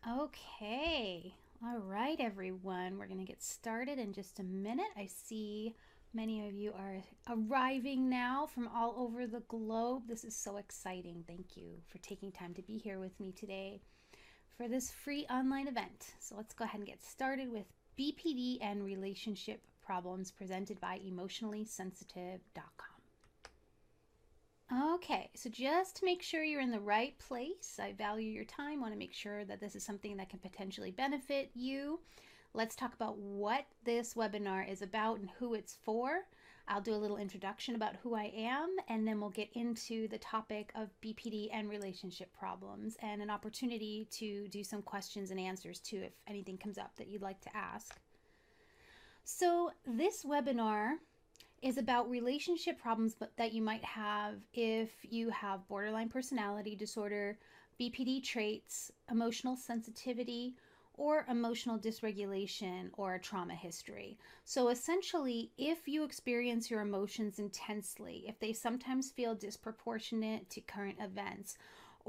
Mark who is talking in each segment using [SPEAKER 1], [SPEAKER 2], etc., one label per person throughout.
[SPEAKER 1] Okay. All right, everyone. We're going to get started in just a minute. I see many of you are arriving now from all over the globe. This is so exciting. Thank you for taking time to be here with me today for this free online event. So let's go ahead and get started with BPD and relationship problems presented by emotionallysensitive.com. Okay, so just to make sure you're in the right place, I value your time, want to make sure that this is something that can potentially benefit you. Let's talk about what this webinar is about and who it's for. I'll do a little introduction about who I am, and then we'll get into the topic of BPD and relationship problems and an opportunity to do some questions and answers too if anything comes up that you'd like to ask. So this webinar is about relationship problems that you might have if you have borderline personality disorder, BPD traits, emotional sensitivity, or emotional dysregulation or a trauma history. So essentially, if you experience your emotions intensely, if they sometimes feel disproportionate to current events,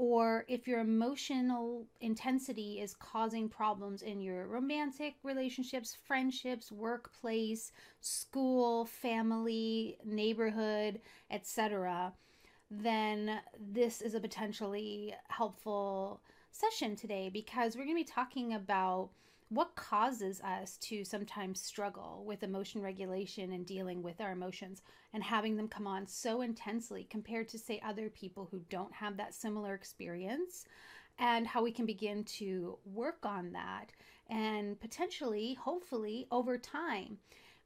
[SPEAKER 1] or if your emotional intensity is causing problems in your romantic relationships, friendships, workplace, school, family, neighborhood, etc., then this is a potentially helpful session today because we're going to be talking about what causes us to sometimes struggle with emotion regulation and dealing with our emotions and having them come on so intensely compared to, say, other people who don't have that similar experience, and how we can begin to work on that and potentially, hopefully, over time,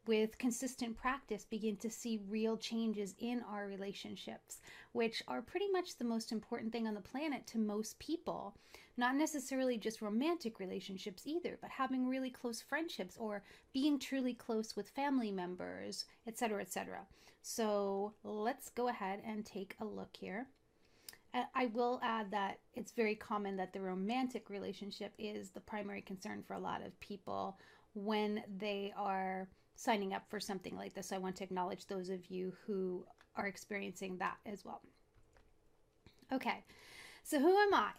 [SPEAKER 1] with consistent practice, begin to see real changes in our relationships, which are pretty much the most important thing on the planet to most people. Not necessarily just romantic relationships either, but having really close friendships or being truly close with family members, etc., etc. So let's go ahead and take a look here. I will add that it's very common that the romantic relationship is the primary concern for a lot of people when they are signing up for something like this. So I want to acknowledge those of you who are experiencing that as well. Okay, so who am I?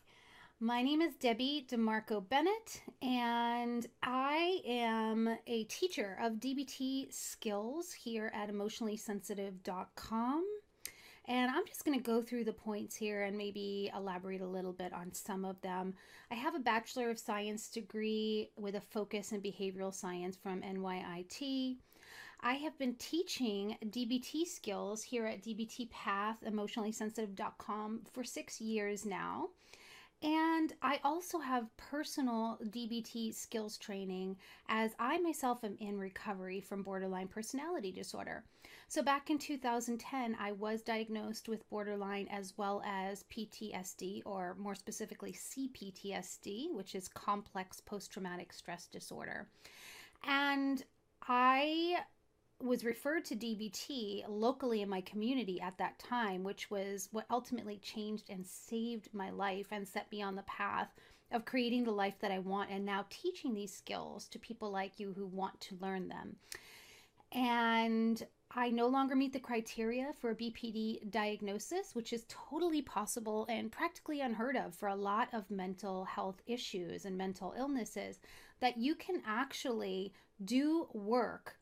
[SPEAKER 1] My name is Debbie DeMarco Bennett, and I am a teacher of DBT skills here at emotionallysensitive.com. And I'm just going to go through the points here and maybe elaborate a little bit on some of them. I have a Bachelor of Science degree with a focus in behavioral science from NYIT. I have been teaching DBT skills here at DBT Path, emotionallysensitive.com for 6 years now. And I also have personal DBT skills training as I myself am in recovery from borderline personality disorder. So back in 2010, I was diagnosed with borderline as well as PTSD, or more specifically CPTSD, which is complex post-traumatic stress disorder. And I was referred to DBT locally in my community at that time, which was what ultimately changed and saved my life and set me on the path of creating the life that I want and now teaching these skills to people like you who want to learn them. And I no longer meet the criteria for a BPD diagnosis, which is totally possible and practically unheard of for a lot of mental health issues and mental illnesses, that you can actually do work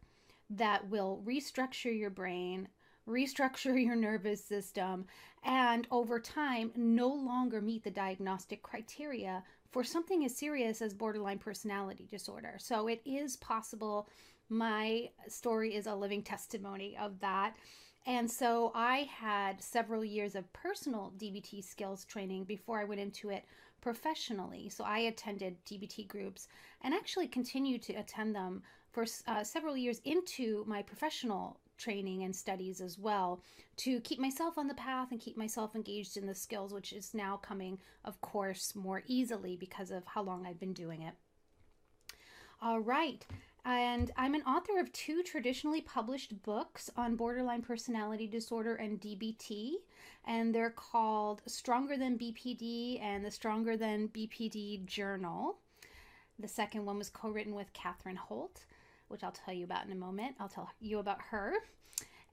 [SPEAKER 1] that will restructure your brain, restructure your nervous system, and over time no longer meet the diagnostic criteria for something as serious as borderline personality disorder. So it is possible. My story is a living testimony of that. And so I had several years of personal DBT skills training before I went into it professionally. So I attended DBT groups and actually continued to attend them for several years into my professional training and studies as well, to keep myself on the path and keep myself engaged in the skills, which is now coming, of course, more easily because of how long I've been doing it. All right. And I'm an author of 2 traditionally published books on borderline personality disorder and DBT, and they're called Stronger Than BPD and the Stronger Than BPD Journal. The second one was co-written with Catherine Holt, which I'll tell you about in a moment. I'll tell you about her.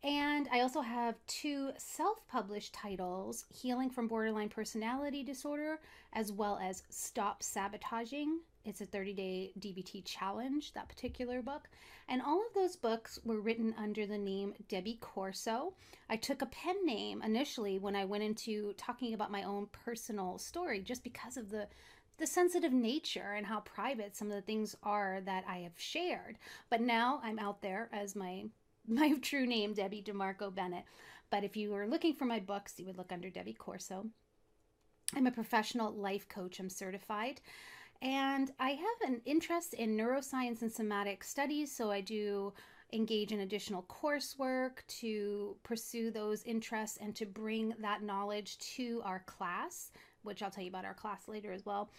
[SPEAKER 1] And I also have 2 self-published titles, Healing from Borderline Personality Disorder, as well as Stop Sabotaging. It's a 30-day DBT challenge, that particular book. And all of those books were written under the name Debbie Corso. I took a pen name initially when I went into talking about my own personal story, just because of the sensitive nature and how private some of the things are that I have shared. But now I'm out there as my true name, Debbie DeMarco Bennett. But if you were looking for my books, you would look under Debbie Corso. I'm a professional life coach. I'm certified. And I have an interest in neuroscience and somatic studies, so I do engage in additional coursework to pursue those interests and to bring that knowledge to our class, which I'll tell you about our class later as well.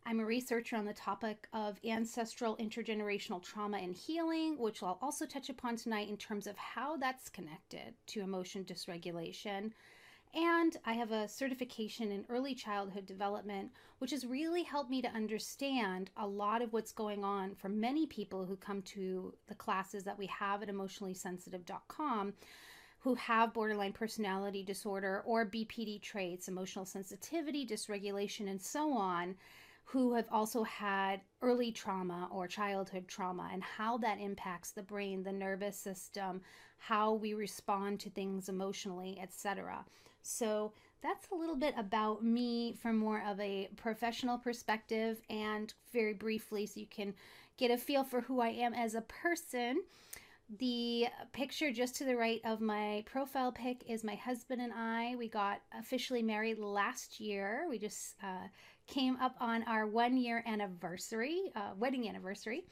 [SPEAKER 1] I'm a researcher on the topic of ancestral intergenerational trauma and healing, which I'll also touch upon tonight in terms of how that's connected to emotion dysregulation. And I have a certification in early childhood development, which has really helped me to understand a lot of what's going on for many people who come to the classes that we have at emotionallysensitive.com, who have borderline personality disorder or BPD traits, emotional sensitivity, dysregulation, and so on, who have also had early trauma or childhood trauma, and how that impacts the brain, the nervous system, how we respond to things emotionally, etc. So that's a little bit about me from more of a professional perspective, and very briefly, so you can get a feel for who I am as a person. The picture just to the right of my profile pic is my husband and I. We got officially married last year. We just came up on our 1-year anniversary, wedding anniversary.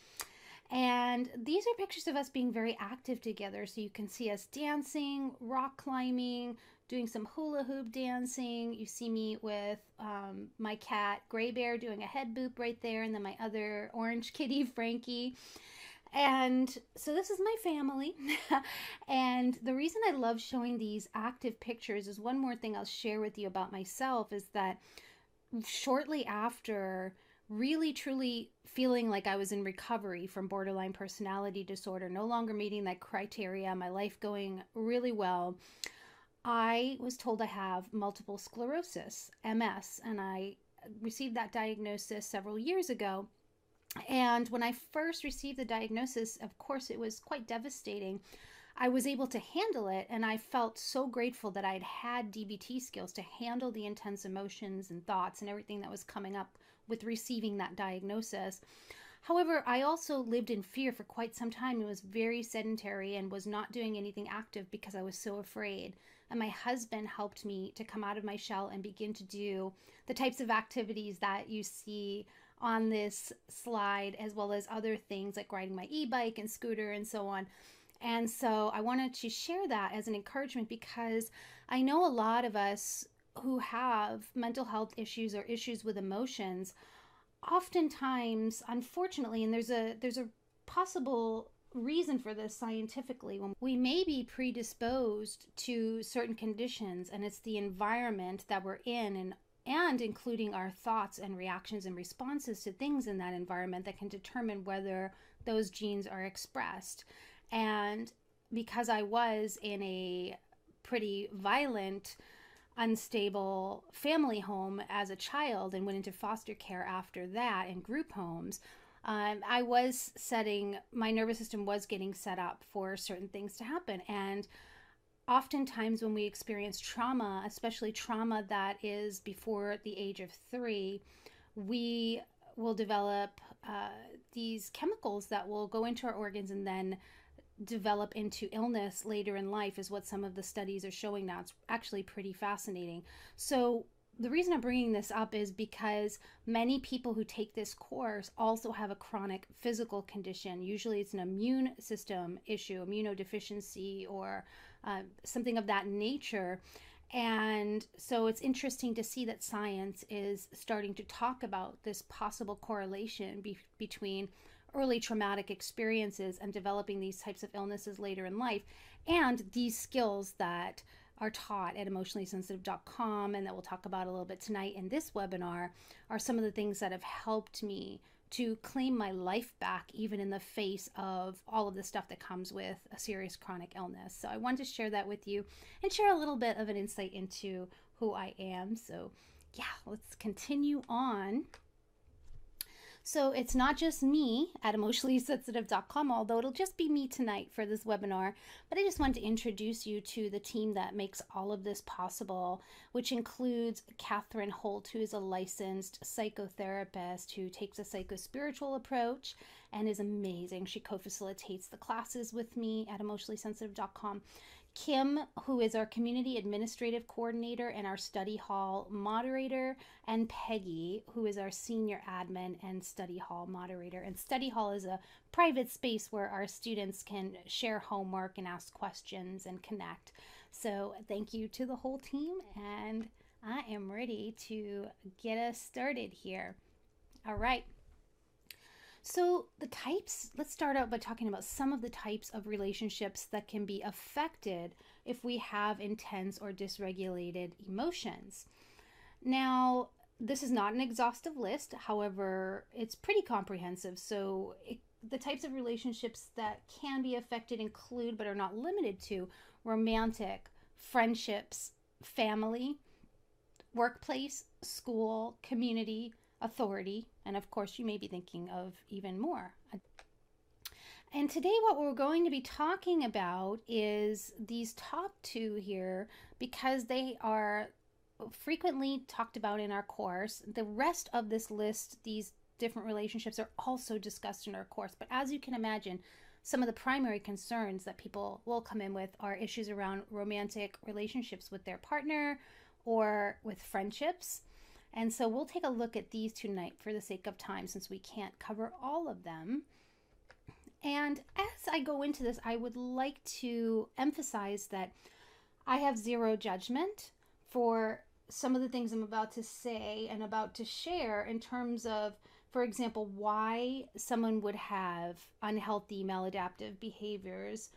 [SPEAKER 1] And these are pictures of us being very active together. So you can see us dancing, rock climbing, doing some hula hoop dancing. You see me with my cat, Gray Bear, doing a head boop right there. And then my other orange kitty, Frankie. And so this is my family. And the reason I love showing these active pictures is one more thing I'll share with you about myself is that shortly after really truly feeling like I was in recovery from borderline personality disorder, no longer meeting that criteria, my life going really well, I was told I have multiple sclerosis, MS, and I received that diagnosis several years ago. And when I first received the diagnosis, of course, it was quite devastating. I was able to handle it, and I felt so grateful that I'd had DBT skills to handle the intense emotions and thoughts and everything that was coming up with receiving that diagnosis. However, I also lived in fear for quite some time. It was very sedentary and was not doing anything active because I was so afraid. And my husband helped me to come out of my shell and begin to do the types of activities that you see on this slide, as well as other things like riding my e-bike and scooter and so on. And so I wanted to share that as an encouragement, because I know a lot of us who have mental health issues or issues with emotions, oftentimes, unfortunately, and there's a possible reason for this scientifically, when we may be predisposed to certain conditions, and it's the environment that we're in, and including our thoughts and reactions and responses to things in that environment, that can determine whether those genes are expressed. And because I was in a pretty violent, unstable family home as a child and went into foster care after that in group homes, I was my nervous system was getting set up for certain things to happen. And oftentimes when we experience trauma, especially trauma that is before the age of 3, we will develop these chemicals that will go into our organs and then develop into illness later in life, is what some of the studies are showing now. It's actually pretty fascinating. So the reason I'm bringing this up is because many people who take this course also have a chronic physical condition. Usually it's an immune system issue, immunodeficiency, or something of that nature. And so it's interesting to see that science is starting to talk about this possible correlation between early traumatic experiences and developing these types of illnesses later in life. And these skills that are taught at emotionallysensitive.com and that we'll talk about a little bit tonight in this webinar are some of the things that have helped me to claim my life back, even in the face of all of the stuff that comes with a serious chronic illness. So I wanted to share that with you and share a little bit of an insight into who I am. So yeah, let's continue on. So it's not just me at emotionallysensitive.com, although it'll just be me tonight for this webinar, but I just wanted to introduce you to the team that makes all of this possible, which includes Catherine Holt, who is a licensed psychotherapist who takes a psychospiritual approach and is amazing. She co-facilitates the classes with me at emotionallysensitive.com. Kim, who is our community administrative coordinator and our study hall moderator, and Peggy, who is our senior admin and study hall moderator. And study hall is a private space where our students can share homework and ask questions and connect. So thank you to the whole team, and I am ready to get us started here. All right. So the types, let's start out by talking about some of the types of relationships that can be affected if we have intense or dysregulated emotions. Now, this is not an exhaustive list. However, it's pretty comprehensive. So the types of relationships that can be affected include, but are not limited to, romantic, friendships, family, workplace, school, community, authority, and of course you may be thinking of even more. And today what we're going to be talking about is these top two here because they are frequently talked about in our course. The rest of this list, these different relationships, are also discussed in our course, but as you can imagine, some of the primary concerns that people will come in with are issues around romantic relationships with their partner or with friendships. And so we'll take a look at these tonight for the sake of time, since we can't cover all of them. And as I go into this, I would like to emphasize that I have zero judgment for some of the things I'm about to say and about to share in terms of, for example, why someone would have unhealthy maladaptive behaviors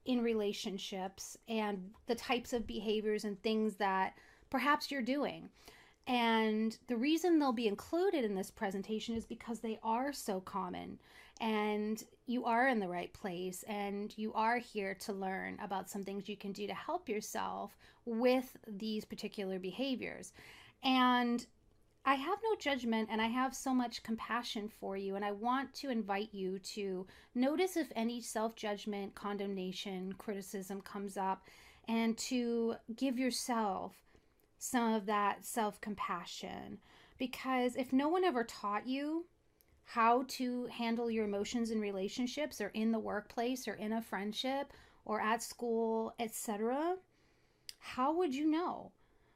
[SPEAKER 1] in relationships and the types of behaviors and things that perhaps you're doing. And the reason they'll be included in this presentation is because they are so common, and you are in the right place, and you are here to learn about some things you can do to help yourself with these particular behaviors. And I have no judgment, and I have so much compassion for you, and I want to invite you to notice if any self-judgment, condemnation, criticism comes up, and to give yourself some of that self-compassion. Because if no one ever taught you how to handle your emotions in relationships or in the workplace or in a friendship or at school, etc., how would you know?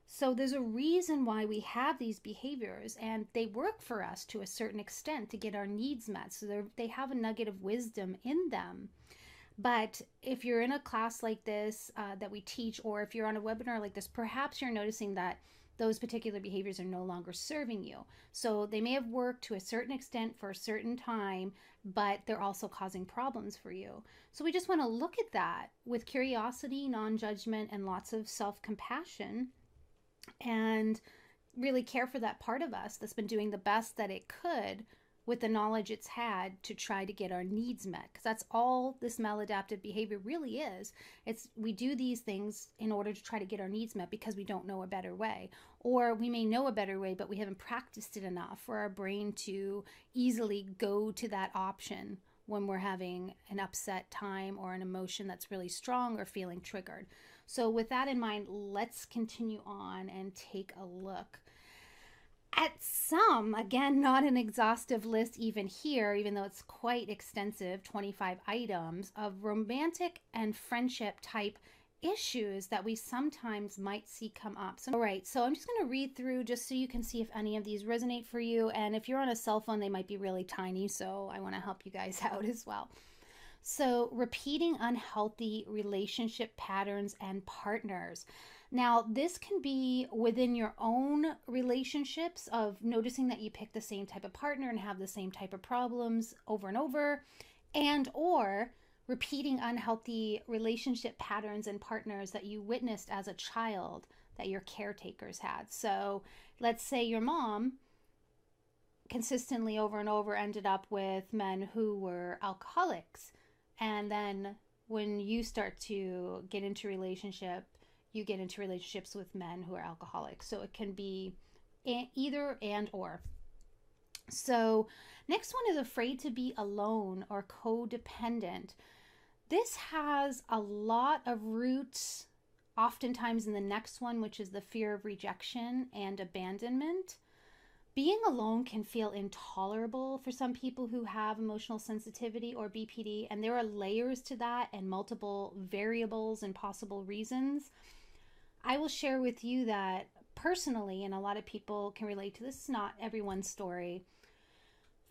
[SPEAKER 1] So there's a reason why we have these behaviors, and they work for us to a certain extent to get our needs met. So they have a nugget of wisdom in them. But if you're in a class like this that we teach, or if you're on a webinar like this, perhaps you're noticing that those particular behaviors are no longer serving you. So they may have worked to a certain extent for a certain time, but they're also causing problems for you. So we just want to look at that with curiosity, non-judgment, and lots of self-compassion, and really care for that part of us that's been doing the best that it could with the knowledge it's had to try to get our needs met. Because that's all this maladaptive behavior really is. We do these things in order to try to get our needs met because we don't know a better way. Or we may know a better way, but we haven't practiced it enough for our brain to easily go to that option when we're having an upset time or an emotion that's really strong or feeling triggered. So with that in mind, let's continue on and take a look at some, again, not an exhaustive list even here, even though it's quite extensive, 25 items of romantic and friendship type issues that we sometimes might see come up. So, all right, so I'm just going to read through just so you can see if any of these resonate for you. And if you're on a cell phone, they might be really tiny, so I want to help you guys out as well. So, repeating unhealthy relationship patterns and partners. Now, this can be within your own relationships of noticing that you pick the same type of partner and have the same type of problems over and over, and or repeating unhealthy relationship patterns and partners that you witnessed as a child that your caretakers had. So let's say your mom consistently over and over ended up with men who were alcoholics. And then when you start to get into relationship, you get into relationships with men who are alcoholics. So it can be either and or. So next one is afraid to be alone or codependent. This has a lot of roots oftentimes in the next one, which is the fear of rejection and abandonment. Being alone can feel intolerable for some people who have emotional sensitivity or BPD, and there are layers to that and multiple variables and possible reasons. I will share with you that personally, and a lot of people can relate to this, is not everyone's story.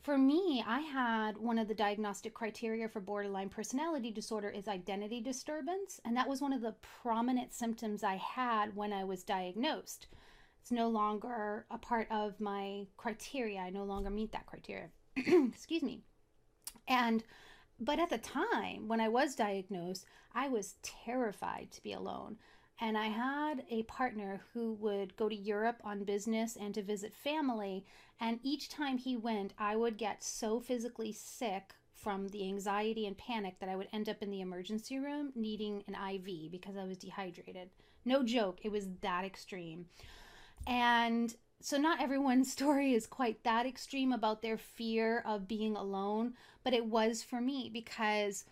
[SPEAKER 1] For me, I had one of the diagnostic criteria for borderline personality disorder is identity disturbance, and that was one of the prominent symptoms I had when I was diagnosed. It's no longer a part of my criteria. I no longer meet that criteria. Excuse me. And but at the time when I was diagnosed, I was terrified to be alone. And I had a partner who would go to Europe on business and to visit family. And each time he went, I would get so physically sick from the anxiety and panic that I would end up in the emergency room needing an IV because I was dehydrated. No joke, it was that extreme. And so not everyone's story is quite that extreme about their fear of being alone, but it was for me because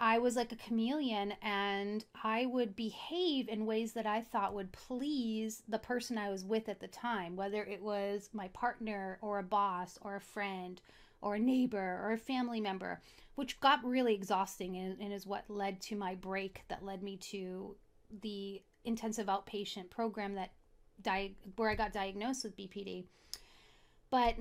[SPEAKER 1] I was like a chameleon and I would behave in ways that I thought would please the person I was with at the time, whether it was my partner or a boss or a friend or a neighbor or a family member, which got really exhausting and is what led to my break that led me to the intensive outpatient program that where I got diagnosed with BPD. But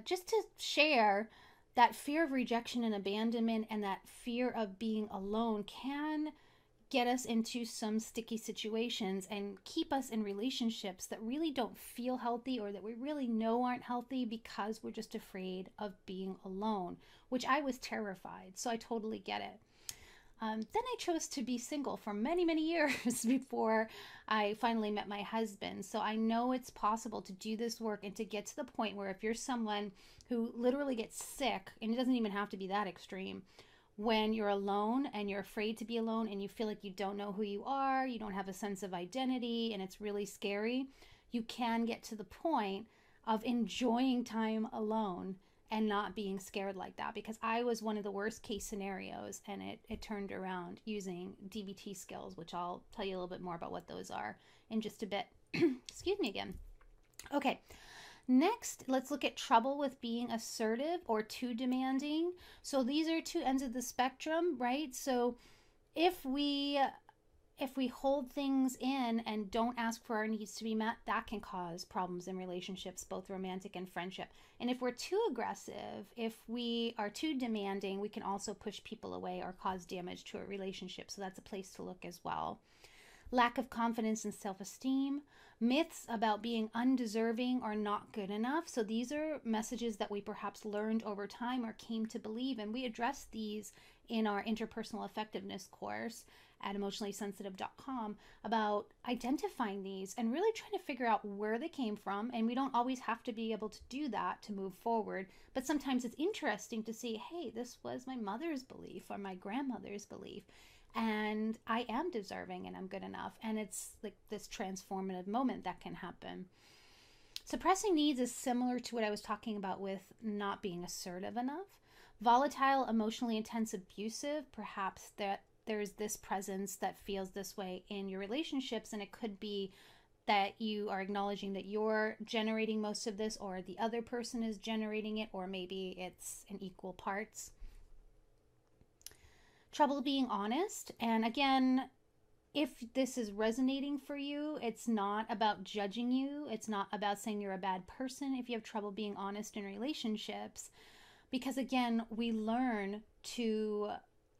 [SPEAKER 1] just to share, that fear of rejection and abandonment and that fear of being alone can get us into some sticky situations and keep us in relationships that really don't feel healthy or that we really know aren't healthy because we're just afraid of being alone, which I was terrified. So I totally get it. Then I chose to be single for many, many years before I finally met my husband. So I know it's possible to do this work and to get to the point where if you're someone who literally gets sick, and it doesn't even have to be that extreme, when you're alone and you're afraid to be alone and you feel like you don't know who you are, you don't have a sense of identity, and it's really scary, you can get to the point of enjoying time alone and not being scared like that, because I was one of the worst case scenarios and it turned around using DBT skills, which I'll tell you a little bit more about what those are in just a bit. Excuse me again. Okay, next, let's look at trouble with being assertive or too demanding. So these are two ends of the spectrum, right? So if we hold things in and don't ask for our needs to be met, that can cause problems in relationships, both romantic and friendship. And if we're too aggressive, if we are too demanding, we can also push people away or cause damage to a relationship. So that's a place to look as well. Lack of confidence and self-esteem, myths about being undeserving or not good enough. So these are messages that we perhaps learned over time or came to believe, and we address these in our interpersonal effectiveness course at emotionallysensitive.com about identifying these and really trying to figure out where they came from. And we don't always have to be able to do that to move forward, but sometimes it's interesting to see, hey, this was my mother's belief or my grandmother's belief, and I am deserving and I'm good enough. And it's like this transformative moment that can happen. Suppressing needs is similar to what I was talking about with not being assertive enough. Volatile, emotionally intense, abusive, perhaps that there's this presence that feels this way in your relationships, and it could be that you are acknowledging that you're generating most of this or the other person is generating it, or maybe it's in equal parts. Trouble being honest, and again, if this is resonating for you, it's not about judging you. It's not about saying you're a bad person if you have trouble being honest in relationships, because again, we learn to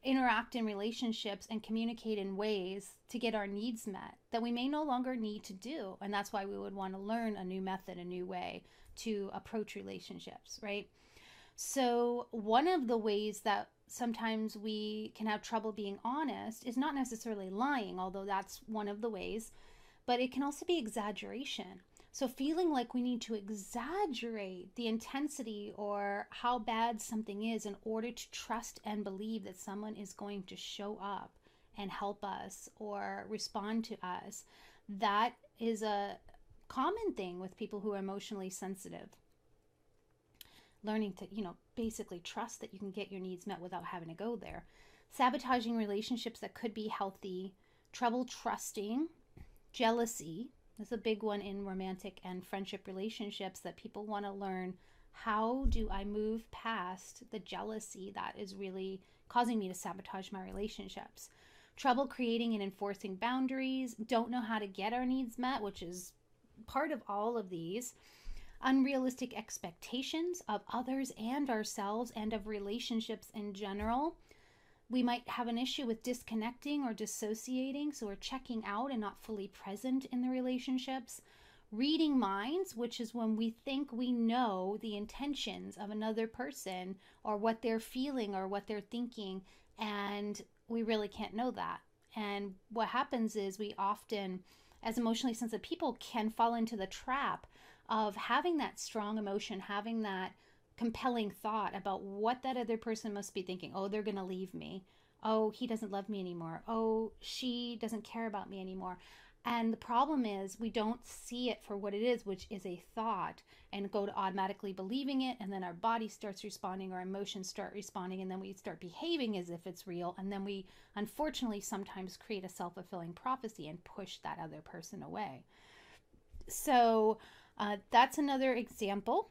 [SPEAKER 1] interact in relationships and communicate in ways to get our needs met that we may no longer need to do. And that's why we would want to learn a new method, a new way to approach relationships, right? So one of the ways that sometimes we can have trouble being honest is not necessarily lying, although that's one of the ways, but it can also be exaggeration. So feeling like we need to exaggerate the intensity or how bad something is in order to trust and believe that someone is going to show up and help us or respond to us, that is a common thing with people who are emotionally sensitive. Learning to, basically trust that you can get your needs met without having to go there. Sabotaging relationships that could be healthy, trouble trusting, jealousy. That's a big one in romantic and friendship relationships, that people want to learn, how do I move past the jealousy that is really causing me to sabotage my relationships? Trouble creating and enforcing boundaries, don't know how to get our needs met, which is part of all of these. Unrealistic expectations of others and ourselves and of relationships in general. We might have an issue with disconnecting or dissociating, so we're checking out and not fully present in the relationships. Reading minds, which is when we think we know the intentions of another person or what they're feeling or what they're thinking, and we really can't know that. And what happens is we often, as emotionally sensitive people, can fall into the trap of having that strong emotion, having that compelling thought about what that other person must be thinking. Oh, they're going to leave me. Oh, he doesn't love me anymore. Oh, she doesn't care about me anymore. And the problem is we don't see it for what it is, which is a thought, and go to automatically believing it. And then our body starts responding, our emotions start responding, and then we start behaving as if it's real. And then we unfortunately sometimes create a self-fulfilling prophecy and push that other person away. So that's another example.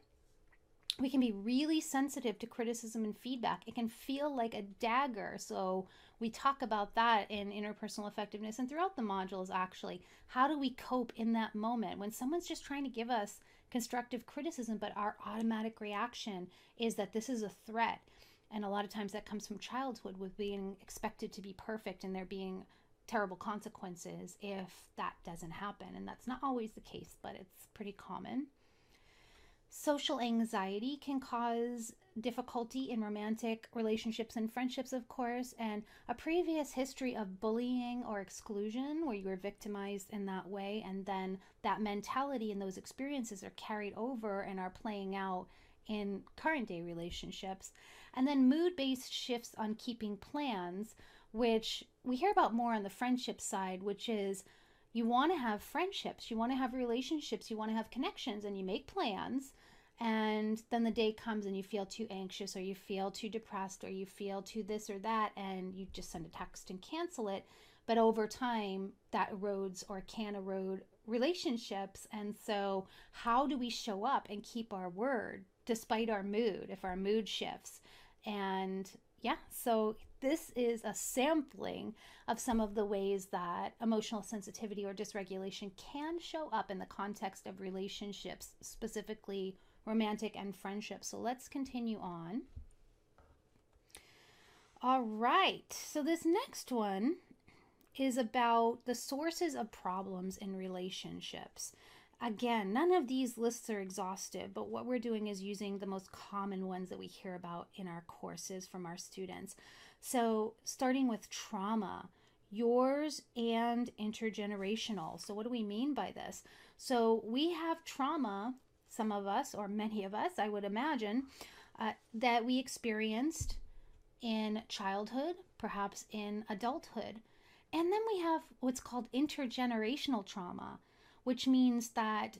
[SPEAKER 1] We can be really sensitive to criticism and feedback. It can feel like a dagger. So we talk about that in interpersonal effectiveness and throughout the modules, actually. How do we cope in that moment when someone's just trying to give us constructive criticism, but our automatic reaction is that this is a threat? And a lot of times that comes from childhood, with being expected to be perfect and there being terrible consequences if that doesn't happen. And that's not always the case, but it's pretty common. Social anxiety can cause difficulty in romantic relationships and friendships, of course, and a previous history of bullying or exclusion where you were victimized in that way, and then that mentality and those experiences are carried over and are playing out in current day relationships. And then mood-based shifts on keeping plans, which we hear about more on the friendship side, which is you want to have friendships, you want to have relationships, you want to have connections, and you make plans. And then the day comes and you feel too anxious, or you feel too depressed, or you feel too this or that, and you just send a text and cancel it. But over time, that erodes or can erode relationships. And so how do we show up and keep our word despite our mood, if our mood shifts? And yeah, so this is a sampling of some of the ways that emotional sensitivity or dysregulation can show up in the context of relationships, specifically romantic and friendship. So let's continue on. All right, so this next one is about the sources of problems in relationships. Again, none of these lists are exhaustive, but what we're doing is using the most common ones that we hear about in our courses from our students. So starting with trauma, yours and intergenerational. So what do we mean by this? So we have trauma, some of us, or many of us, I would imagine, that we experienced in childhood, perhaps in adulthood. And then we have what's called intergenerational trauma, which means that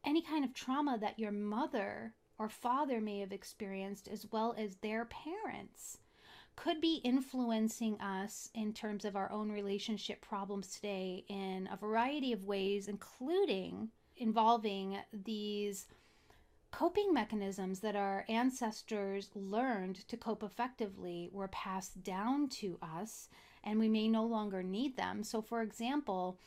[SPEAKER 1] any kind of trauma that your mother or father may have experienced, as well as their parents, could be influencing us in terms of our own relationship problems today in a variety of ways, including involving these coping mechanisms that our ancestors learned to cope effectively were passed down to us, and we may no longer need them. So for example,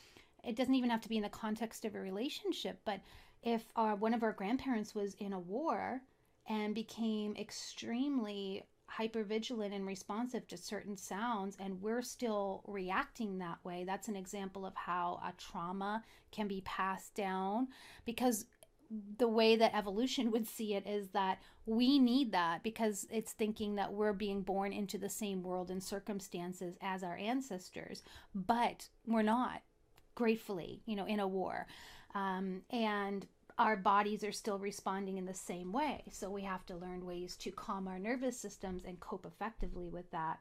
[SPEAKER 1] it doesn't even have to be in the context of a relationship, but if one of our grandparents was in a war and became extremely hypervigilant and responsive to certain sounds, and we're still reacting that way, that's an example of how a trauma can be passed down, because the way that evolution would see it is that we need that because it's thinking that we're being born into the same world and circumstances as our ancestors, but we're not, gratefully, in a war. And our bodies are still responding in the same way. So we have to learn ways to calm our nervous systems and cope effectively with that.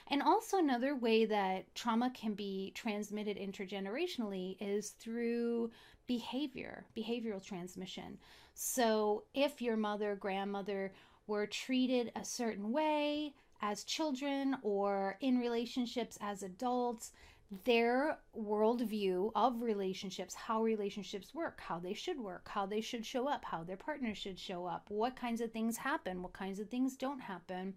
[SPEAKER 1] And also, another way that trauma can be transmitted intergenerationally is through behavioral transmission. So if your mother, grandmother were treated a certain way as children or in relationships as adults, their worldview of relationships, how relationships work, how they should show up, how their partner should show up, what kinds of things happen, what kinds of things don't happen,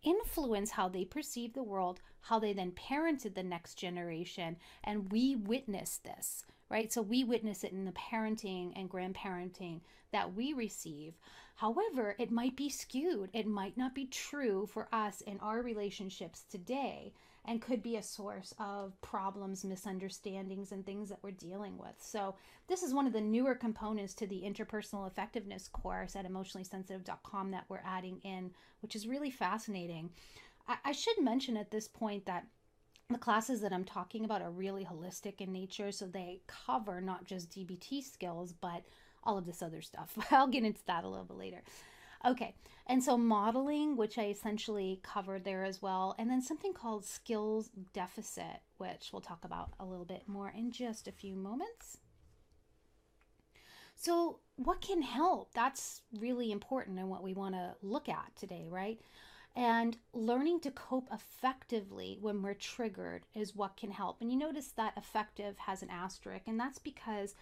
[SPEAKER 1] influence how they perceive the world, how they then parented the next generation. And we witness this, right? So we witness it in the parenting and grandparenting that we receive. However, it might be skewed. It might not be true for us in our relationships today, and could be a source of problems, misunderstandings, and things that we're dealing with. So this is one of the newer components to the interpersonal effectiveness course at emotionallysensitive.com that we're adding in, which is really fascinating. I should mention at this point that the classes that I'm talking about are really holistic in nature. So they cover not just DBT skills, but all of this other stuff. I'll get into that a little bit later. Okay, and so modeling, which I essentially covered there as well, and then something called skills deficit, which we'll talk about a little bit more in just a few moments. So what can help? That's really important and what we want to look at today, right? And learning to cope effectively when we're triggered is what can help. And you notice that effective has an asterisk, and that's because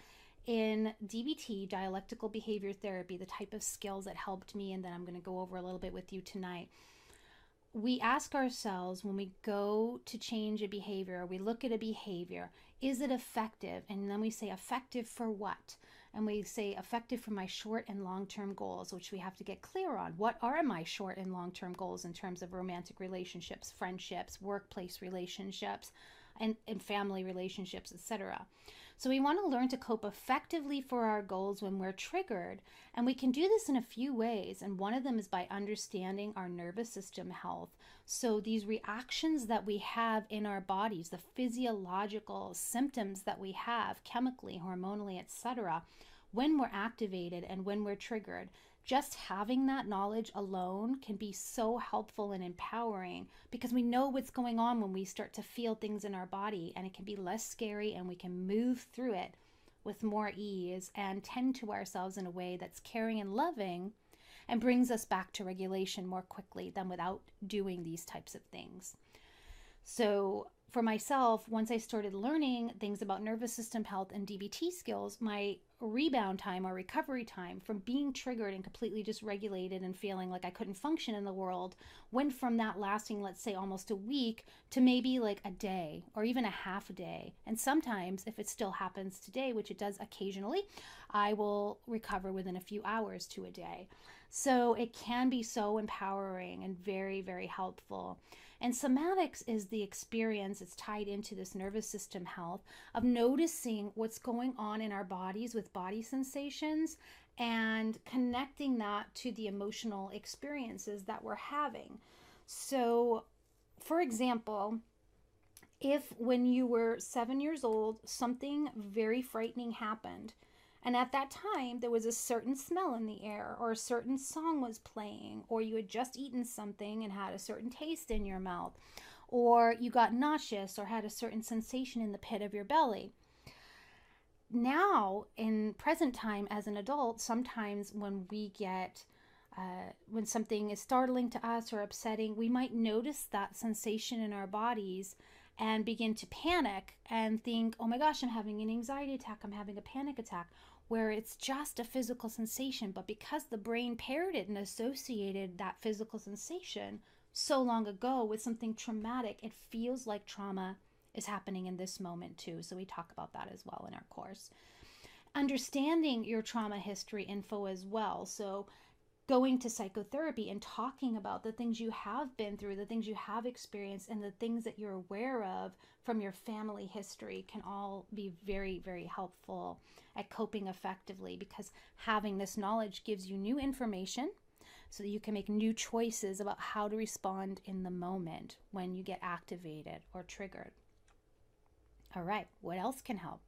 [SPEAKER 1] in DBT, dialectical behavior therapy, the type of skills that helped me and that I'm going to go over a little bit with you tonight, we ask ourselves when we go to change a behavior, we look at a behavior, is it effective? And then we say effective for what? And we say effective for my short and long-term goals, which we have to get clear on. What are my short and long-term goals in terms of romantic relationships, friendships, workplace relationships, and family relationships, etc.? So we want to learn to cope effectively for our goals when we're triggered. And we can do this in a few ways. And one of them is by understanding our nervous system health. So these reactions that we have in our bodies, the physiological symptoms that we have chemically, hormonally, etc., when we're activated and when we're triggered, just having that knowledge alone can be so helpful and empowering, because we know what's going on when we start to feel things in our body, and it can be less scary and we can move through it with more ease and tend to ourselves in a way that's caring and loving and brings us back to regulation more quickly than without doing these types of things. So for myself, once I started learning things about nervous system health and DBT skills, my rebound time or recovery time from being triggered and completely dysregulated and feeling like I couldn't function in the world went from that lasting, let's say, almost a week to maybe like a day or even a half a day. And sometimes, if it still happens today, which it does occasionally, I will recover within a few hours to a day. So it can be so empowering and very, very helpful. And somatics is the experience, it's tied into this nervous system health, of noticing what's going on in our bodies with body sensations and connecting that to the emotional experiences that we're having. So, for example, if when you were 7 years old, something very frightening happened, and at that time, there was a certain smell in the air, or a certain song was playing, or you had just eaten something and had a certain taste in your mouth, or you got nauseous or had a certain sensation in the pit of your belly. Now, in present time as an adult, sometimes when we get when something is startling to us or upsetting, we might notice that sensation in our bodies and begin to panic and think, oh my gosh, I'm having an anxiety attack, I'm having a panic attack, where it's just a physical sensation. But because the brain paired it and associated that physical sensation so long ago with something traumatic, it feels like trauma is happening in this moment too. So we talk about that as well in our course. Understanding your trauma history info as well. So going to psychotherapy and talking about the things you have been through, the things you have experienced, and the things that you're aware of from your family history can all be very, very helpful at coping effectively, because having this knowledge gives you new information so that you can make new choices about how to respond in the moment when you get activated or triggered. All right, what else can help?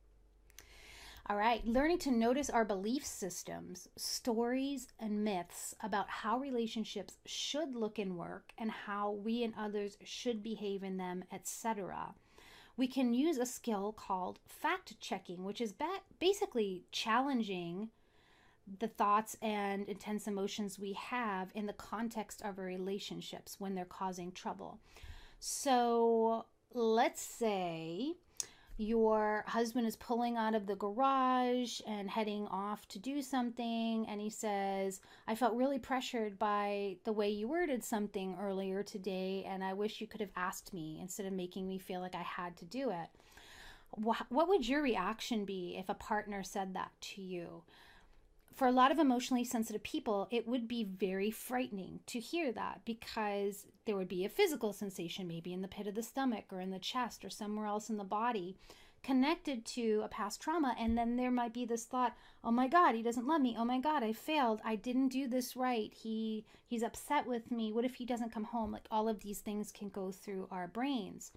[SPEAKER 1] All right, learning to notice our belief systems, stories, and myths about how relationships should look and work and how we and others should behave in them, etc. We can use a skill called fact checking, which is basically challenging the thoughts and intense emotions we have in the context of our relationships when they're causing trouble. So let's say your husband is pulling out of the garage and heading off to do something, and he says, I felt really pressured by the way you worded something earlier today, and I wish you could have asked me instead of making me feel like I had to do it. What would your reaction be if a partner said that to you? For a lot of emotionally sensitive people, it would be very frightening to hear that, because there would be a physical sensation, maybe in the pit of the stomach or in the chest or somewhere else in the body, connected to a past trauma. And then there might be this thought, oh my God, he doesn't love me. Oh my God, I failed. I didn't do this right. He's upset with me. What if he doesn't come home? Like, all of these things can go through our brains.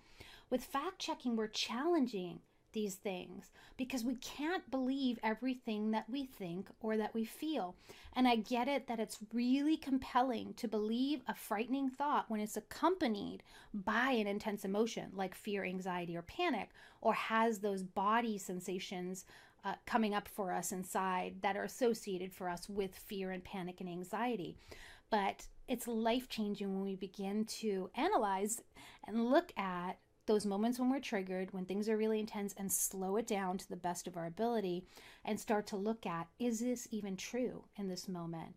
[SPEAKER 1] With fact checking, we're challenging these things because we can't believe everything that we think or that we feel. And I get it that it's really compelling to believe a frightening thought when it's accompanied by an intense emotion like fear, anxiety, or panic, or has those body sensations coming up for us inside that are associated for us with fear and panic and anxiety. But it's life-changing when we begin to analyze and look at those moments when we're triggered, when things are really intense, and slow it down to the best of our ability and start to look at, is this even true in this moment?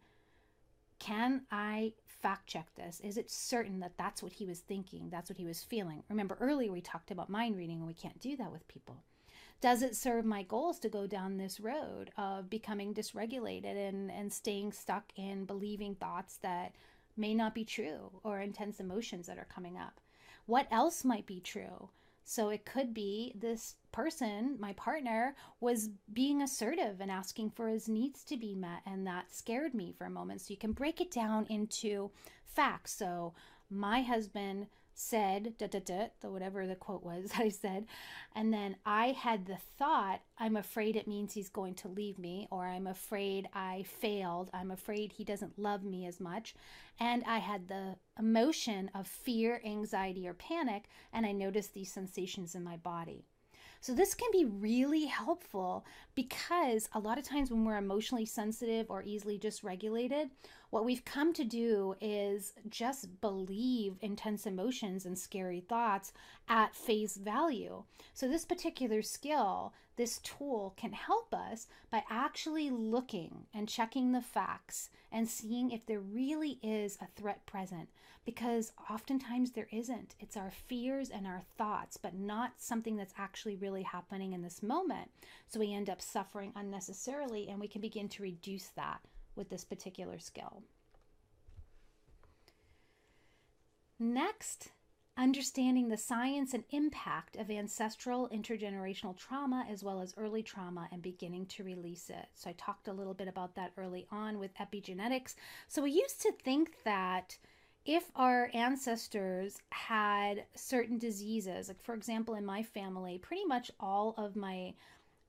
[SPEAKER 1] Can I fact check this? Is it certain that that's what he was thinking? That's what he was feeling? Remember earlier we talked about mind reading, and we can't do that with people. Does it serve my goals to go down this road of becoming dysregulated and staying stuck in believing thoughts that may not be true, or intense emotions that are coming up? What else might be true? So it could be this person, my partner, was being assertive and asking for his needs to be met, and that scared me for a moment. So you can break it down into facts. So my husband said, whatever the quote was I said, and then I had the thought, I'm afraid it means he's going to leave me, or I'm afraid I failed, I'm afraid he doesn't love me as much. And I had the emotion of fear, anxiety, or panic, and I noticed these sensations in my body. So this can be really helpful, because a lot of times when we're emotionally sensitive or easily dysregulated, what we've come to do is just believe intense emotions and scary thoughts at face value. So this particular skill, this tool, can help us by actually looking and checking the facts and seeing if there really is a threat present, because oftentimes there isn't. It's our fears and our thoughts, but not something that's actually really happening in this moment. So we end up suffering unnecessarily, and we can begin to reduce that with this particular skill. Next, understanding the science and impact of ancestral intergenerational trauma as well as early trauma and beginning to release it. So I talked a little bit about that early on with epigenetics. So we used to think that if our ancestors had certain diseases, like for example in my family, pretty much all of my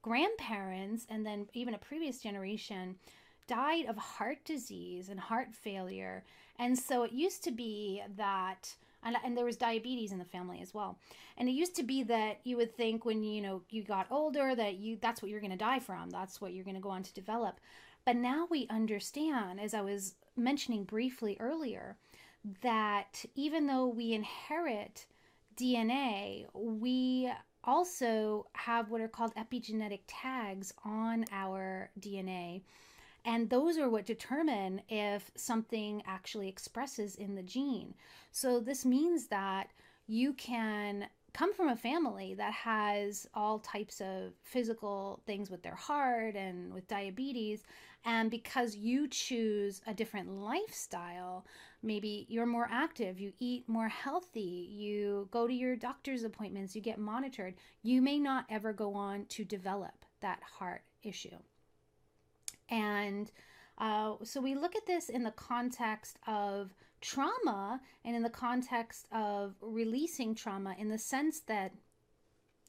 [SPEAKER 1] grandparents and then even a previous generation died of heart disease and heart failure. And so it used to be that, and there was diabetes in the family as well. And it used to be that you would think when you got older that that's what you're going to die from. That's what you're going to go on to develop. But now we understand, as I was mentioning briefly earlier, that even though we inherit DNA, we also have what are called epigenetic tags on our DNA. And those are what determine if something actually expresses in the gene. So this means that you can come from a family that has all types of physical things with their heart and with diabetes, and because you choose a different lifestyle, maybe you're more active, you eat more healthy, you go to your doctor's appointments, you get monitored, you may not ever go on to develop that heart issue. And so we look at this in the context of trauma and in the context of releasing trauma, in the sense that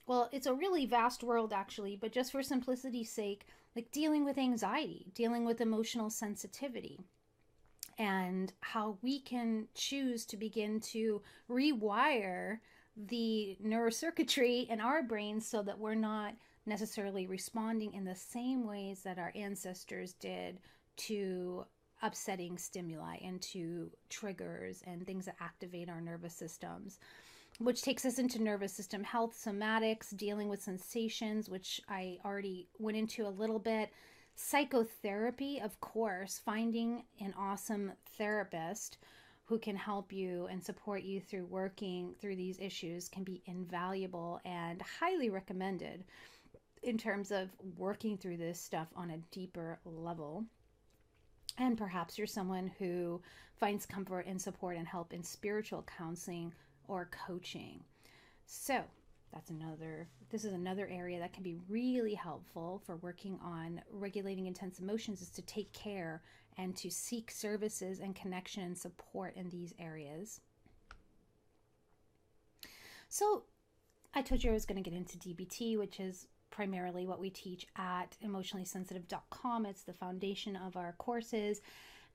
[SPEAKER 1] Well, it's a really vast world actually, but just for simplicity's sake, like dealing with anxiety, dealing with emotional sensitivity, and how we can choose to begin to rewire the neurocircuitry in our brains so that we're not necessarily responding in the same ways that our ancestors did to upsetting stimuli and to triggers and things that activate our nervous systems, which takes us into nervous system health, somatics, dealing with sensations, which I already went into a little bit. Psychotherapy, of course, finding an awesome therapist who can help you and support you through working through these issues can be invaluable and highly recommended in terms of working through this stuff on a deeper level. And perhaps you're someone who finds comfort and support and help in spiritual counseling or coaching. So this is another area that can be really helpful for working on regulating intense emotions, is to take care and to seek services and connection and support in these areas. So I told you I was going to get into DBT, which is primarily what we teach at emotionallysensitive.com. It's the foundation of our courses.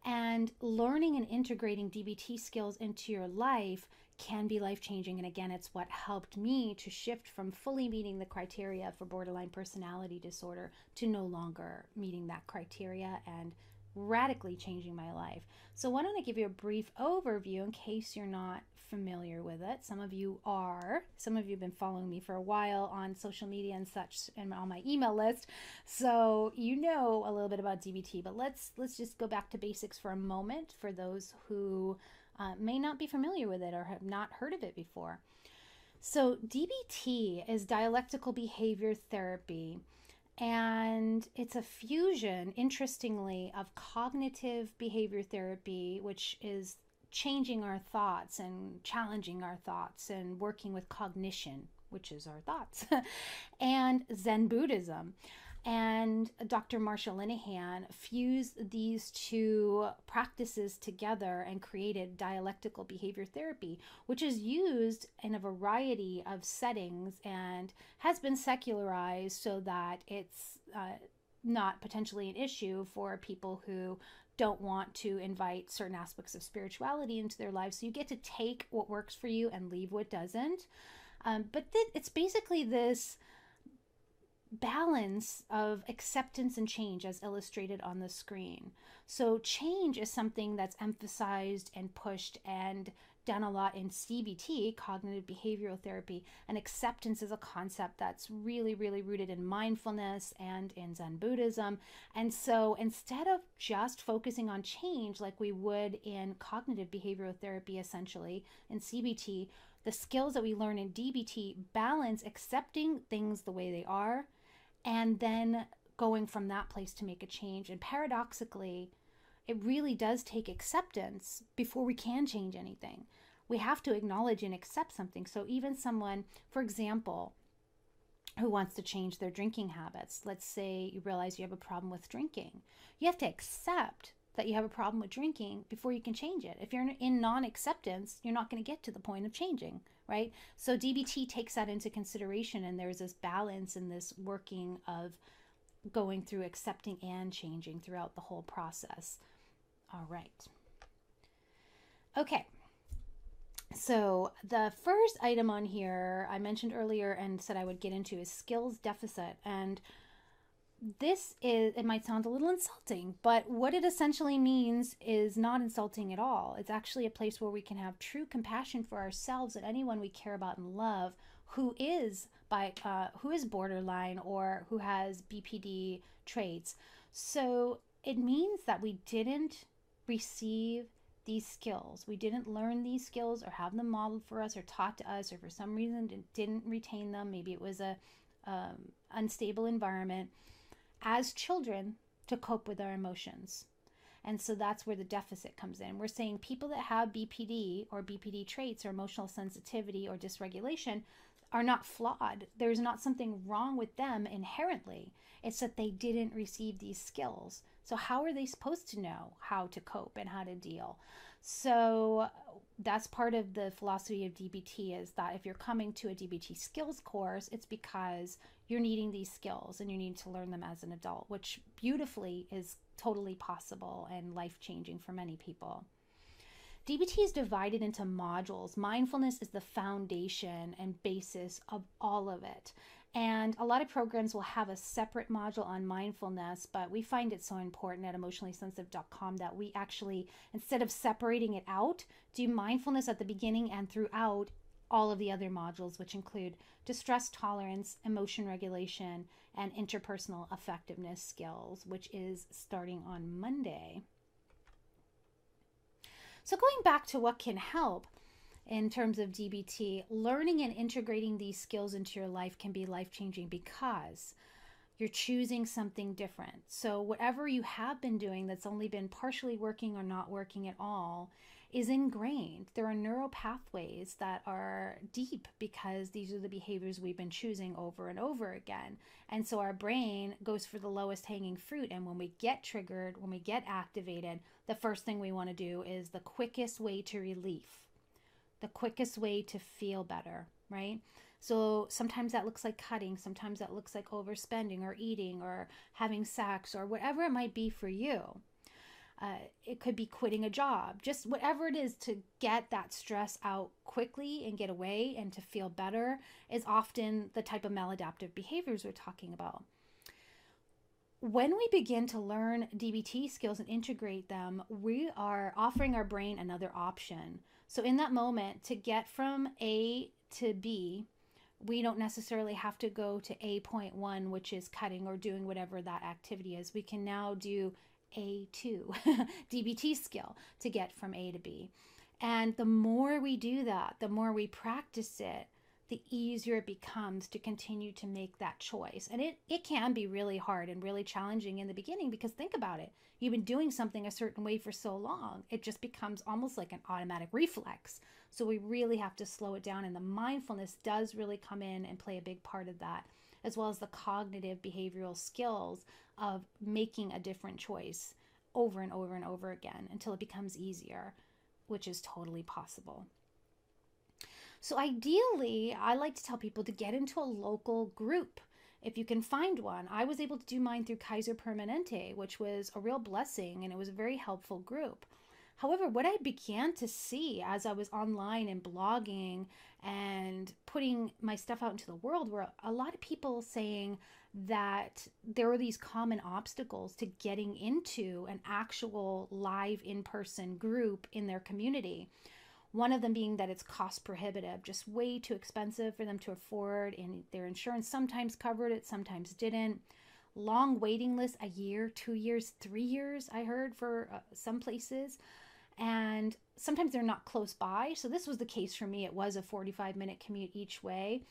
[SPEAKER 1] And learning and integrating DBT skills into your life can be life-changing. And again, it's what helped me to shift from fully meeting the criteria for borderline personality disorder to no longer meeting that criteria and radically changing my life. So why don't I give you a brief overview in case you're not familiar with it. Some of you are. Some of you have been following me for a while on social media and such and on my email list. So you know a little bit about DBT, but let's just go back to basics for a moment for those who may not be familiar with it or have not heard of it before. So DBT is dialectical behavior therapy, and it's a fusion, interestingly, of cognitive behavior therapy, which is changing our thoughts and challenging our thoughts and working with cognition, which is our thoughts, and Zen Buddhism. And Dr. Marsha Linehan fused these two practices together and created dialectical behavior therapy, which is used in a variety of settings and has been secularized so that it's not potentially an issue for people who don't want to invite certain aspects of spirituality into their lives. So you get to take what works for you and leave what doesn't. But it's basically this balance of acceptance and change as illustrated on the screen. So change is something that's emphasized and pushed and done a lot in CBT, cognitive behavioral therapy, and acceptance is a concept that's really, really rooted in mindfulness and in Zen Buddhism. And so instead of just focusing on change like we would in cognitive behavioral therapy, essentially in CBT, the skills that we learn in DBT balance accepting things the way they are and then going from that place to make a change. And paradoxically, it really does take acceptance before we can change anything. We have to acknowledge and accept something. So even someone, for example, who wants to change their drinking habits, let's say you realize you have a problem with drinking, you have to accept that you have a problem with drinking before you can change it. If you're in non-acceptance, you're not going to get to the point of changing, right? So DBT takes that into consideration, and there's this balance and this working of going through accepting and changing throughout the whole process. All right. Okay. So the first item on here I mentioned earlier and said I would get into is skills deficit. And it might sound a little insulting, but what it essentially means is not insulting at all. It's actually a place where we can have true compassion for ourselves and anyone we care about and love who is borderline or who has BPD traits. So it means that we didn't receive these skills. We didn't learn these skills or have them modeled for us or taught to us, or for some reason didn't retain them. Maybe it was a unstable environment as children to cope with our emotions. And so that's where the deficit comes in. We're saying people that have BPD or BPD traits or emotional sensitivity or dysregulation are not flawed. There's not something wrong with them inherently. It's that they didn't receive these skills. So how are they supposed to know how to cope and how to deal? So that's part of the philosophy of DBT, is that if you're coming to a DBT skills course, it's because you're needing these skills and you need to learn them as an adult, which beautifully is totally possible and life-changing for many people. DBT is divided into modules. Mindfulness is the foundation and basis of all of it. And a lot of programs will have a separate module on mindfulness, but we find it so important at emotionallysensitive.com that we actually, instead of separating it out, do mindfulness at the beginning and throughout all of the other modules, which include distress tolerance, emotion regulation, and interpersonal effectiveness skills, which is starting on Monday. So going back to what can help in terms of DBT, learning and integrating these skills into your life can be life-changing because you're choosing something different. So whatever you have been doing that's only been partially working or not working at all is ingrained. There are neural pathways that are deep because these are the behaviors we've been choosing over and over again. And so our brain goes for the lowest hanging fruit. And when we get triggered, when we get activated, the first thing we want to do is the quickest way to relief, the quickest way to feel better, right? So sometimes that looks like cutting, sometimes that looks like overspending or eating or having sex or whatever it might be for you. It could be quitting a job, just whatever it is to get that stress out quickly and get away and to feel better is often the type of maladaptive behaviors we're talking about. When we begin to learn DBT skills and integrate them, we are offering our brain another option. So in that moment, to get from A to B, we don't necessarily have to go to A.1, which is cutting or doing whatever that activity is. We can now do A2, DBT skill, to get from A to B. And the more we do that, the more we practice it, the easier it becomes to continue to make that choice. And it can be really hard and really challenging in the beginning because think about it. You've been doing something a certain way for so long, it just becomes almost like an automatic reflex. So we really have to slow it down. And the mindfulness does really come in and play a big part of that, as well as the cognitive behavioral skills of making a different choice over and over and over again until it becomes easier, which is totally possible. So ideally, I like to tell people to get into a local group if you can find one. I was able to do mine through Kaiser Permanente, which was a real blessing, and it was a very helpful group. However, what I began to see as I was online and blogging and putting my stuff out into the world were a lot of people saying that there were these common obstacles to getting into an actual live in-person group in their community. One of them being that it's cost prohibitive, just way too expensive for them to afford, and their insurance sometimes covered it, sometimes didn't. Long waiting lists, a year, 2 years, 3 years, I heard for some places. And sometimes they're not close by. So this was the case for me. It was a 45-minute commute each way.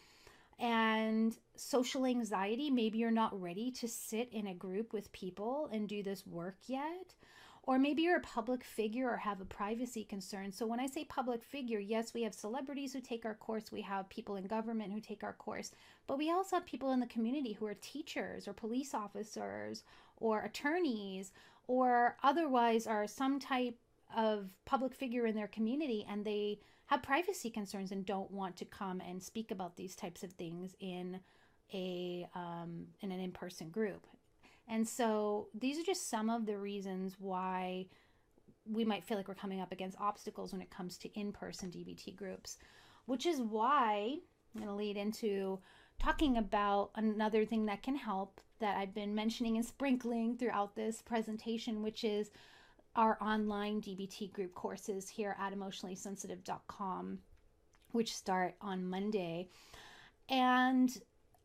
[SPEAKER 1] And social anxiety, maybe you're not ready to sit in a group with people and do this work yet. Or maybe you're a public figure or have a privacy concern. So when I say public figure, yes, we have celebrities who take our course. We have people in government who take our course. But we also have people in the community who are teachers or police officers or attorneys or otherwise are some type of public figure in their community, and they have privacy concerns and don't want to come and speak about these types of things in an in-person group. And so these are just some of the reasons why we might feel like we're coming up against obstacles when it comes to in-person DBT groups, which is why I'm going to lead into talking about another thing that can help that I've been mentioning and sprinkling throughout this presentation, which is our online DBT group courses here at emotionallysensitive.com, which start on Monday. And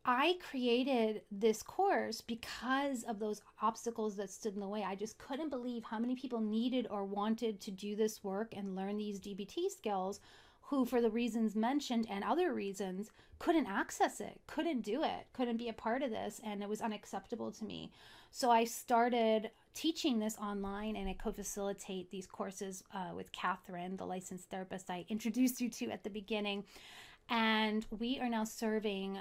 [SPEAKER 1] I created this course because of those obstacles that stood in the way. I just couldn't believe how many people needed or wanted to do this work and learn these DBT skills who, for the reasons mentioned and other reasons, couldn't access it, couldn't do it, couldn't be a part of this, and it was unacceptable to me. So I started teaching this online, and I co-facilitate these courses with Catherine, the licensed therapist I introduced you to at the beginning. And we are now serving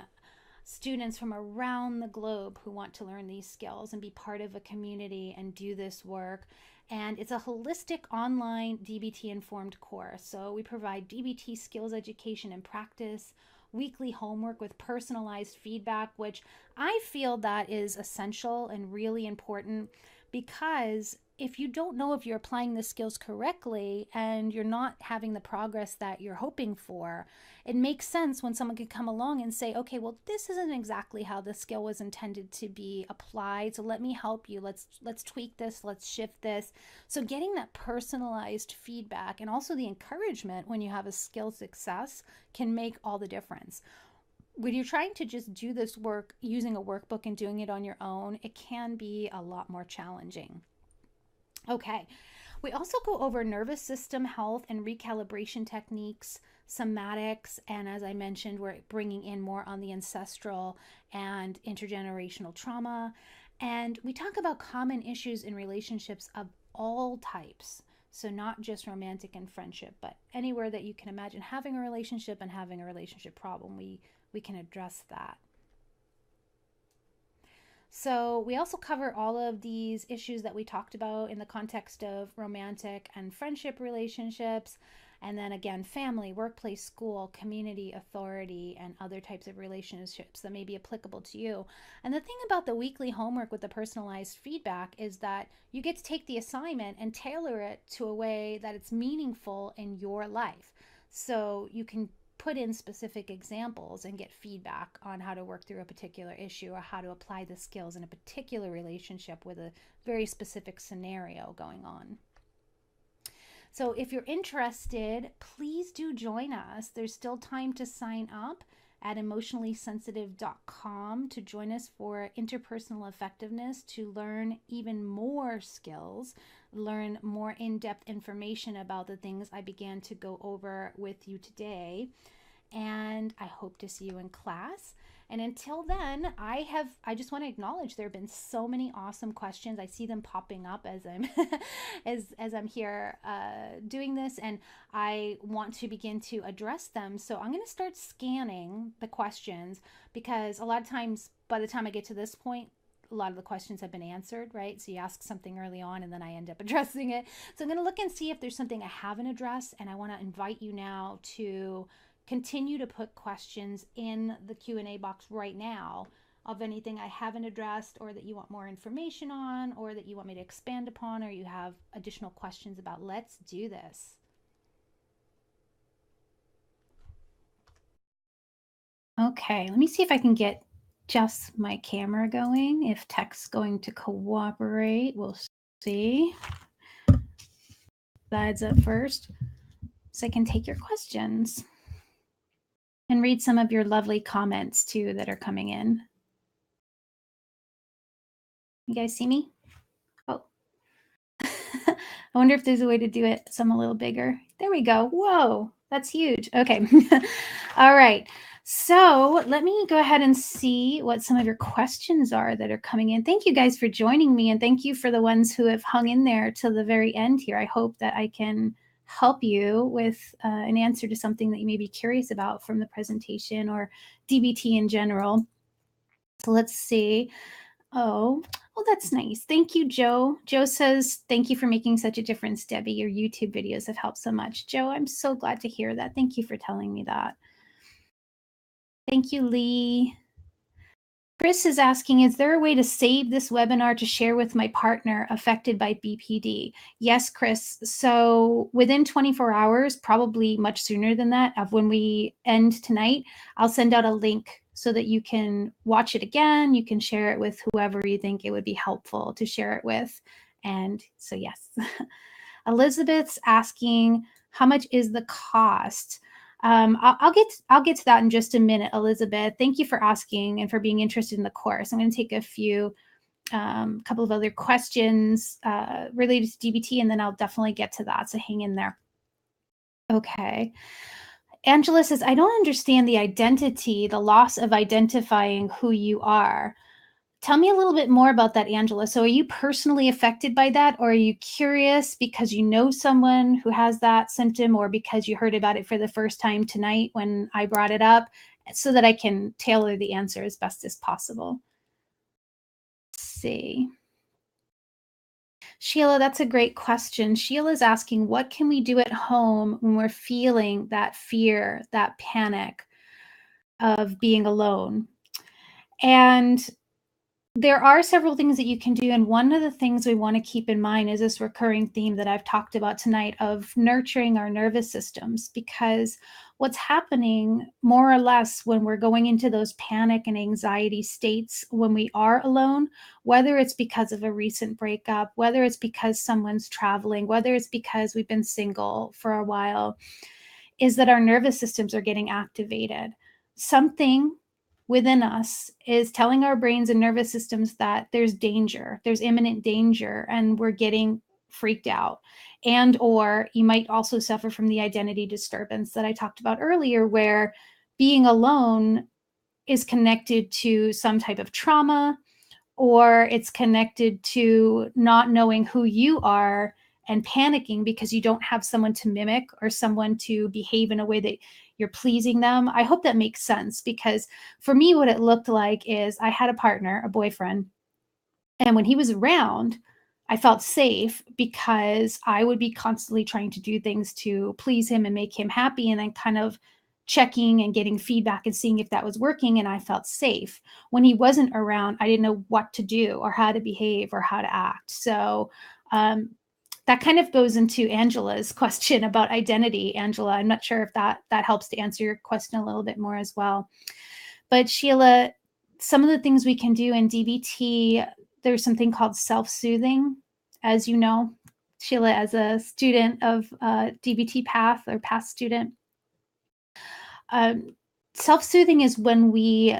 [SPEAKER 1] students from around the globe who want to learn these skills and be part of a community and do this work. And it's a holistic online DBT informed course. So we provide DBT skills education and practice, weekly homework with personalized feedback, which I feel that is essential and really important, because if you don't know if you're applying the skills correctly and you're not having the progress that you're hoping for, it makes sense when someone can come along and say, okay, well, this isn't exactly how the skill was intended to be applied, so let me help you. Let's tweak this, let's shift this. So getting that personalized feedback and also the encouragement when you have a skill success can make all the difference. When you're trying to just do this work using a workbook and doing it on your own, it can be a lot more challenging. Okay, we also go over nervous system health and recalibration techniques, somatics, and as I mentioned, we're bringing in more on the ancestral and intergenerational trauma. And we talk about common issues in relationships of all types. So, not just romantic and friendship, but anywhere that you can imagine having a relationship and having a relationship problem, we can address that. So, we also cover all of these issues that we talked about in the context of romantic and friendship relationships. And then again, family, workplace, school, community, authority, and other types of relationships that may be applicable to you. And the thing about the weekly homework with the personalized feedback is that you get to take the assignment and tailor it to a way that it's meaningful in your life. So you can put in specific examples and get feedback on how to work through a particular issue or how to apply the skills in a particular relationship with a very specific scenario going on. So if you're interested, please do join us. There's still time to sign up at emotionallysensitive.com to join us for interpersonal effectiveness, to learn even more skills, learn more in-depth information about the things I began to go over with you today. And I hope to see you in class. And until then, I just want to acknowledge there have been so many awesome questions. I see them popping up as I'm as I'm here doing this, and I want to begin to address them. So I'm going to start scanning the questions, because a lot of times by the time I get to this point, a lot of the questions have been answered, right? So you ask something early on and then I end up addressing it. So I'm going to look and see if there's something I haven't addressed, and I want to invite you now to continue to put questions in the Q&A box right now of anything I haven't addressed, or that you want more information on, or that you want me to expand upon, or you have additional questions about. Let's do this. Okay, let me see if I can get just my camera going. If tech's going to cooperate, we'll see. Slides up first so I can take your questions and read some of your lovely comments too that are coming in. You guys see me? Oh, I wonder if there's a way to do it some a little bigger. There we go. Whoa, that's huge. Okay. All right. So let me go ahead and see what some of your questions are that are coming in. Thank you guys for joining me, and thank you for the ones who have hung in there till the very end here. I hope that I can help you with an answer to something that you may be curious about from the presentation or DBT in general. So let's see. Oh, that's nice. Thank you, Joe. Joe says, thank you for making such a difference, Debbie. Your YouTube videos have helped so much. Joe, I'm so glad to hear that. Thank you for telling me that. Thank you, Lee. Chris is asking, is there a way to save this webinar to share with my partner affected by BPD? Yes, Chris. So within 24 hours, probably much sooner than that, of when we end tonight, I'll send out a link so that you can watch it again. You can share it with whoever you think it would be helpful to share it with. And so, yes. Elizabeth's asking, how much is the cost? I'll get to that in just a minute, Elizabeth. Thank you for asking and for being interested in the course. I'm going to take a few, couple of other questions related to DBT, and then I'll definitely get to that. So hang in there. Okay. Angela says, I don't understand the identity, the loss of identifying who you are. Tell me a little bit more about that, Angela. So are you personally affected by that, or are you curious because you know someone who has that symptom, or because you heard about it for the first time tonight when I brought it up? so that I can tailor the answer as best as possible. Let's see. Sheila, that's a great question. Sheila's asking, what can we do at home when we're feeling that fear, that panic of being alone? And there are several things that you can do. And one of the things we want to keep in mind is this recurring theme that I've talked about tonight of nurturing our nervous systems, because what's happening more or less when we're going into those panic and anxiety states when we are alone, whether it's because of a recent breakup, whether it's because someone's traveling, whether it's because we've been single for a while, is that our nervous systems are getting activated. Something within us is telling our brains and nervous systems that there's danger, there's imminent danger, and we're getting freaked out. And or you might also suffer from the identity disturbance that I talked about earlier, where being alone is connected to some type of trauma, or it's connected to not knowing who you are and panicking because you don't have someone to mimic or someone to behave in a way that you're pleasing them. I hope that makes sense, because for me, what it looked like is I had a partner, a boyfriend, and when he was around, I felt safe because I would be constantly trying to do things to please him and make him happy, and then kind of checking and getting feedback and seeing if that was working, and I felt safe. When he wasn't around, I didn't know what to do or how to behave or how to act. So um, that kind of goes into Angela's question about identity. Angela, I'm not sure if that helps to answer your question a little bit more as well. But Sheila, some of the things we can do in DBT, there's something called self-soothing, as you know, Sheila, as a student of DBT path or past student. Um, self-soothing is when we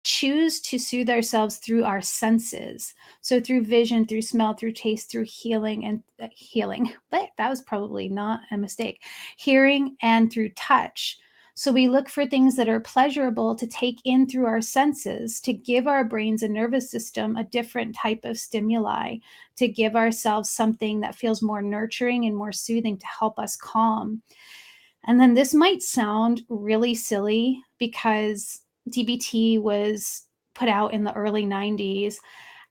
[SPEAKER 1] choose to soothe ourselves through our senses. So through vision, through smell, through taste, through healing and healing. But that was probably not a mistake. Hearing and through touch. So we look for things that are pleasurable to take in through our senses, to give our brains and nervous system a different type of stimuli, to give ourselves something that feels more nurturing and more soothing to help us calm. And then this might sound really silly because DBT was put out in the early 90s.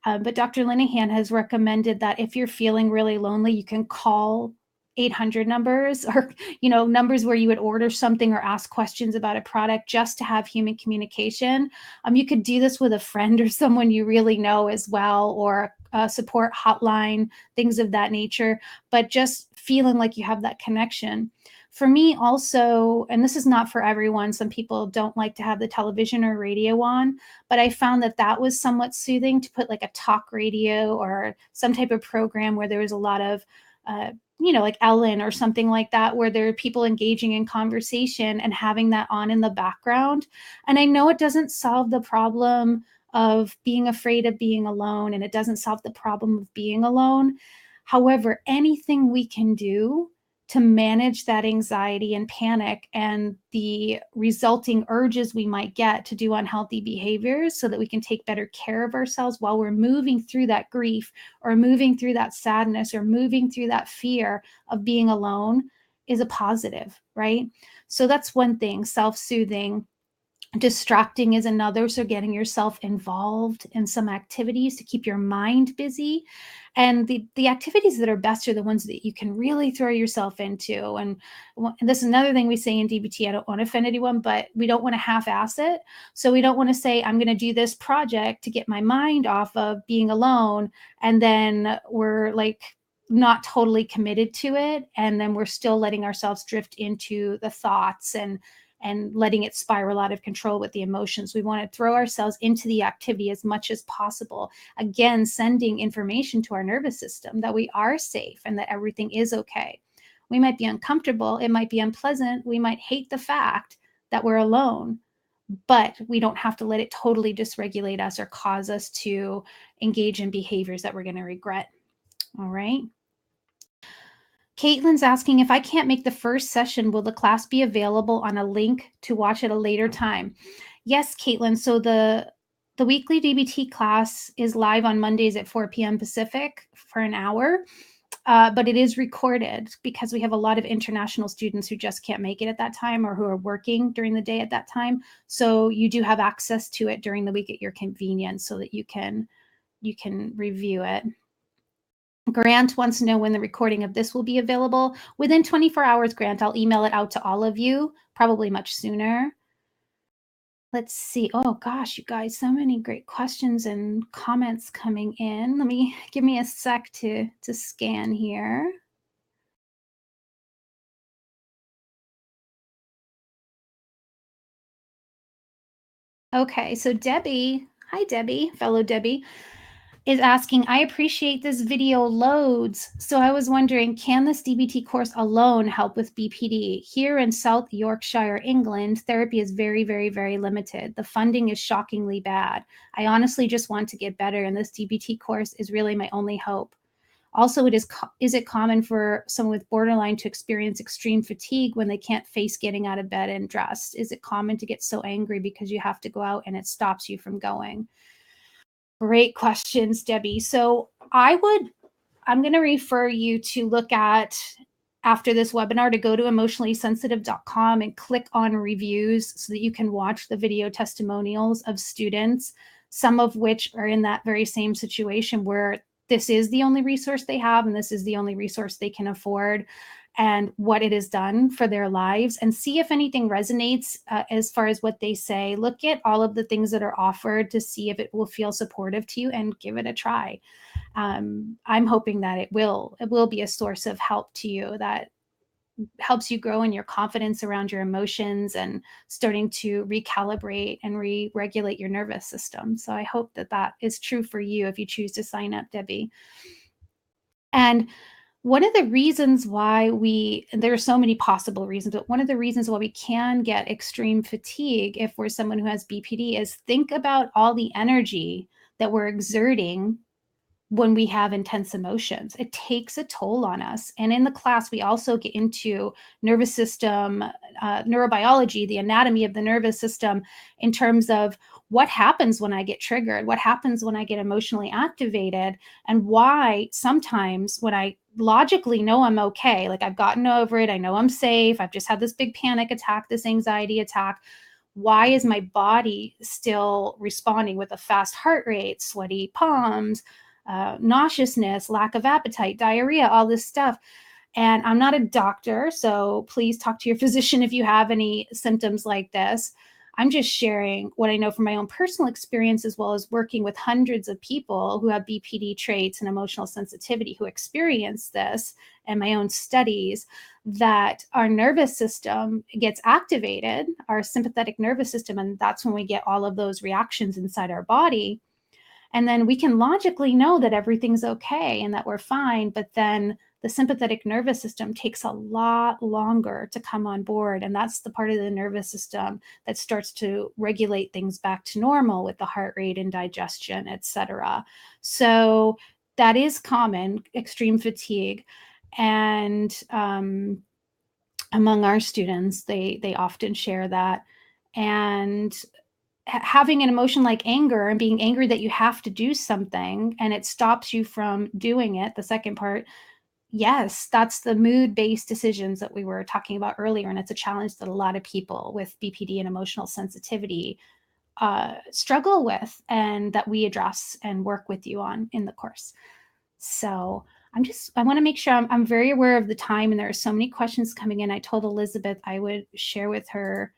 [SPEAKER 1] But Dr. Linehan has recommended that if you're feeling really lonely, you can call 800 numbers, or numbers where you would order something or ask questions about a product, just to have human communication. You could do this with a friend or someone you really know as well, or a support hotline, things of that nature, but just feeling like you have that connection. For me also, and this is not for everyone, some people don't like to have the television or radio on, but I found that that was somewhat soothing, to put like a talk radio or some type of program where there was a lot of like Ellen or something like that, where there are people engaging in conversation and having that on in the background. And I know it doesn't solve the problem of being afraid of being alone, and it doesn't solve the problem of being alone. However, anything we can do to manage that anxiety and panic and the resulting urges we might get to do unhealthy behaviors, so that we can take better care of ourselves while we're moving through that grief, or moving through that sadness, or moving through that fear of being alone, is a positive, right? So that's one thing, self-soothing. Distracting is another. So getting yourself involved in some activities to keep your mind busy. And the activities that are best are the ones that you can really throw yourself into. And this is another thing we say in DBT. I don't want to offend anyone, but we don't want to half-ass it. So we don't want to say, I'm going to do this project to get my mind off of being alone, and then we're like not totally committed to it, and then we're still letting ourselves drift into the thoughts and letting it spiral out of control with the emotions. We want to throw ourselves into the activity as much as possible. Again, sending information to our nervous system that we are safe and that everything is okay. We might be uncomfortable. It might be unpleasant. We might hate the fact that we're alone, but we don't have to let it totally dysregulate us or cause us to engage in behaviors that we're going to regret. All right. Caitlin's asking, if I can't make the first session, will the class be available on a link to watch at a later time? Yes, Caitlin. So the weekly DBT class is live on Mondays at 4 p.m. Pacific for an hour. but it is recorded because we have a lot of international students who just can't make it at that time or who are working during the day at that time. So you do have access to it during the week at your convenience so that you can review it. Grant wants to know when the recording of this will be available. Within 24 hours, Grant, I'll email it out to all of you, probably much sooner. Let's see. Oh gosh, you guys, so many great questions and comments coming in. Give me a sec to scan here. Okay, so Debbie, hi Debbie, fellow Debbie, is asking, I appreciate this video loads. So I was wondering, can this DBT course alone help with BPD? Here in South Yorkshire, England, therapy is very, very, very limited. The funding is shockingly bad. I honestly just want to get better, and this DBT course is really my only hope. Also, is it common for someone with borderline to experience extreme fatigue when they can't face getting out of bed and dressed? Is it common to get so angry because you have to go out and it stops you from going? Great questions, Debbie. So I'm going to refer you to look at after this webinar to go to emotionallysensitive.com and click on reviews so that you can watch the video testimonials of students, some of which are in that very same situation where this is the only resource they have and this is the only resource they can afford, and what it has done for their lives, and see if anything resonates as far as what they say. Look at all of the things that are offered to see if it will feel supportive to you and give it a try. I'm hoping that it will be a source of help to you, that helps you grow in your confidence around your emotions and starting to recalibrate and re-regulate your nervous system. So I hope that that is true for you if you choose to sign up, Debbie. And one of the reasons why there are so many possible reasons, but one of the reasons why we can get extreme fatigue if we're someone who has BPD is think about all the energy that we're exerting when we have intense emotions. It takes a toll on us. And in the class, we also get into nervous system, neurobiology, the anatomy of the nervous system, in terms of what happens when I get triggered, what happens when I get emotionally activated, and why sometimes when I logically know I'm okay, like I've gotten over it, I know I'm safe, I've just had this big panic attack, this anxiety attack, why is my body still responding with a fast heart rate, sweaty palms, nauseousness, lack of appetite, diarrhea, all this stuff? And I'm not a doctor, so please talk to your physician if you have any symptoms like this. I'm just sharing what I know from my own personal experience, as well as working with hundreds of people who have BPD traits and emotional sensitivity who experience this, and my own studies, that our nervous system gets activated, our sympathetic nervous system, and that's when we get all of those reactions inside our body. And then we can logically know that everything's okay and that we're fine, but then the sympathetic nervous system takes a lot longer to come on board. And that's the part of the nervous system that starts to regulate things back to normal with the heart rate and digestion, etc. So that is common, extreme fatigue. And among our students, they often share that. And having an emotion like anger and being angry that you have to do something and it stops you from doing it, the second part, yes, that's the mood-based decisions that we were talking about earlier, and it's a challenge that a lot of people with BPD and emotional sensitivity struggle with, and that we address and work with you on in the course. So I want to make sure I'm very aware of the time, and there are so many questions coming in. I told Elizabeth I would share with her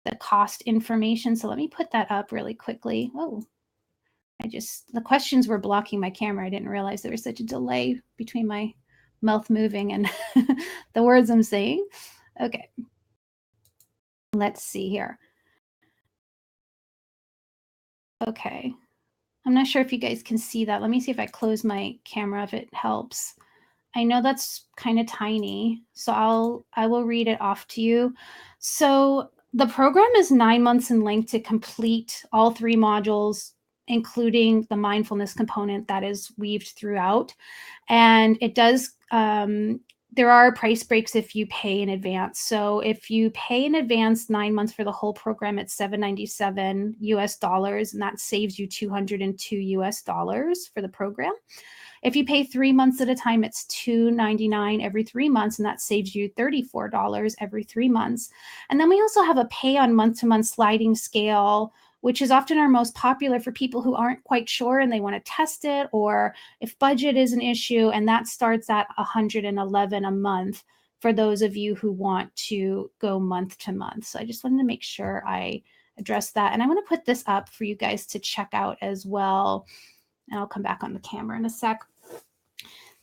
[SPEAKER 1] the cost information. So let me put that up really quickly. Oh, the questions were blocking my camera. I didn't realize there was such a delay between my mouth moving and the words I'm saying. Okay, let's see here. Okay, I'm not sure if you guys can see that. Let me see if I close my camera, if it helps. I know that's kind of tiny, so I will read it off to you. So the program is 9 months in length to complete all 3 modules, including the mindfulness component that is weaved throughout. And it does there are price breaks if you pay in advance. So if you pay in advance 9 months for the whole program, it's $797 US dollars, and that saves you $202 US dollars for the program. If you pay 3 months at a time, it's $299 every 3 months, and that saves you $34 every 3 months. And then we also have a pay on month-to-month sliding scale, which is often our most popular for people who aren't quite sure and they want to test it, or if budget is an issue, and that starts at $111 a month for those of you who want to go month to month. So I just wanted to make sure I address that. And I want to put this up for you guys to check out as well. And I'll come back on the camera in a sec.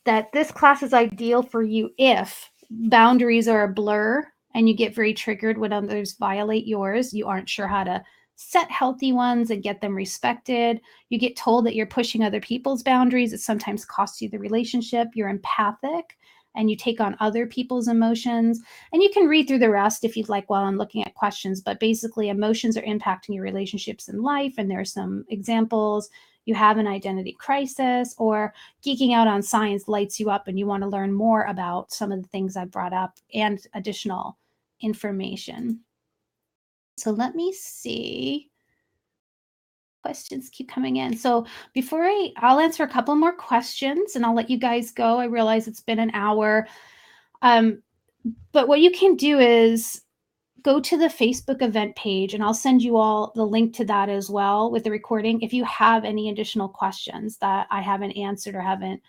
[SPEAKER 1] That this class is ideal for you if boundaries are a blur and you get very triggered when others violate yours. You aren't sure how to set healthy ones and get them respected. You get told that you're pushing other people's boundaries. It sometimes costs you the relationship. You're empathic and you take on other people's emotions. And you can read through the rest if you'd like while I'm looking at questions. But basically, emotions are impacting your relationships in life. And there are some examples. You have an identity crisis, or geeking out on science lights you up and you want to learn more about some of the things I brought up and additional information. So let me see. Questions keep coming in. So before I'll answer a couple more questions and I'll let you guys go. I realize it's been an hour. But what you can do is go to the Facebook event page, and I'll send you all the link to that as well with the recording. If you have any additional questions that I haven't answered or haven't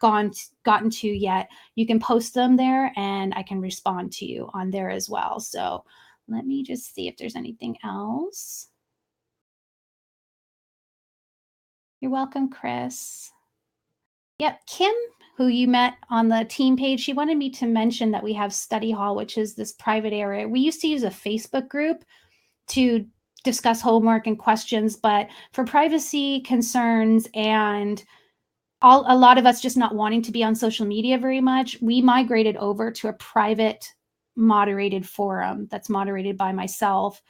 [SPEAKER 1] gotten to yet, you can post them there and I can respond to you on there as well. So let me just see if there's anything else. You're welcome, Chris. Yep, Kim, who you met on the team page, she wanted me to mention that we have study hall, which is this private area. We used to use a Facebook group to discuss homework and questions, but for privacy concerns and a lot of us just not wanting to be on social media very much, we migrated over to a private moderated forum that's moderated by myself,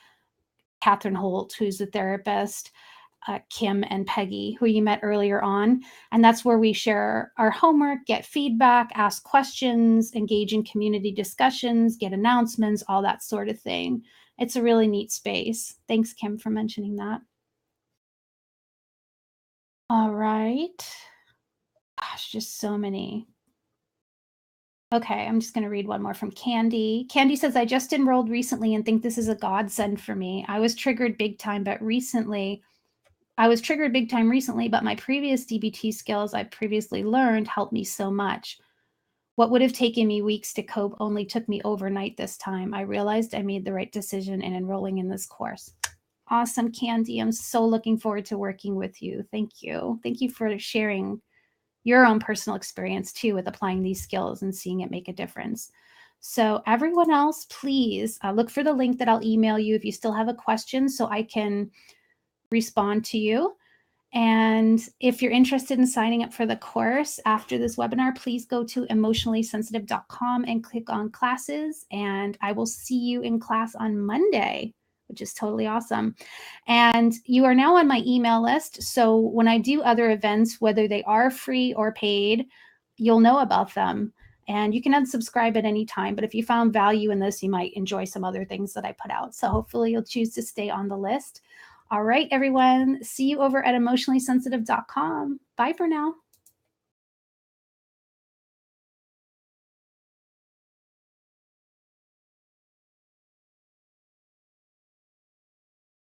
[SPEAKER 1] Catherine Holt, who's a therapist, Kim and Peggy, who you met earlier on. And that's where we share our homework, get feedback, ask questions, engage in community discussions, get announcements, all that sort of thing. It's a really neat space. Thanks, Kim, for mentioning that. All right. Gosh, just so many. Okay, I'm just going to read one more from Candy. Candy says, I just enrolled recently and think this is a godsend for me. I was triggered big time recently, but my previous DBT skills I previously learned helped me so much. What would have taken me weeks to cope only took me overnight this time. I realized I made the right decision in enrolling in this course. Awesome, Candy. I'm so looking forward to working with you. Thank you. Thank you for sharing your own personal experience too with applying these skills and seeing it make a difference. So everyone else, please look for the link that I'll email you if you still have a question so I can respond to you. And if you're interested in signing up for the course after this webinar, please go to emotionallysensitive.com and click on classes. And I will see you in class on Monday, which is totally awesome. And you are now on my email list. So when I do other events, whether they are free or paid, you'll know about them. And you can unsubscribe at any time. But if you found value in this, you might enjoy some other things that I put out. So hopefully you'll choose to stay on the list. All right, everyone. See you over at emotionallysensitive.com. Bye for now.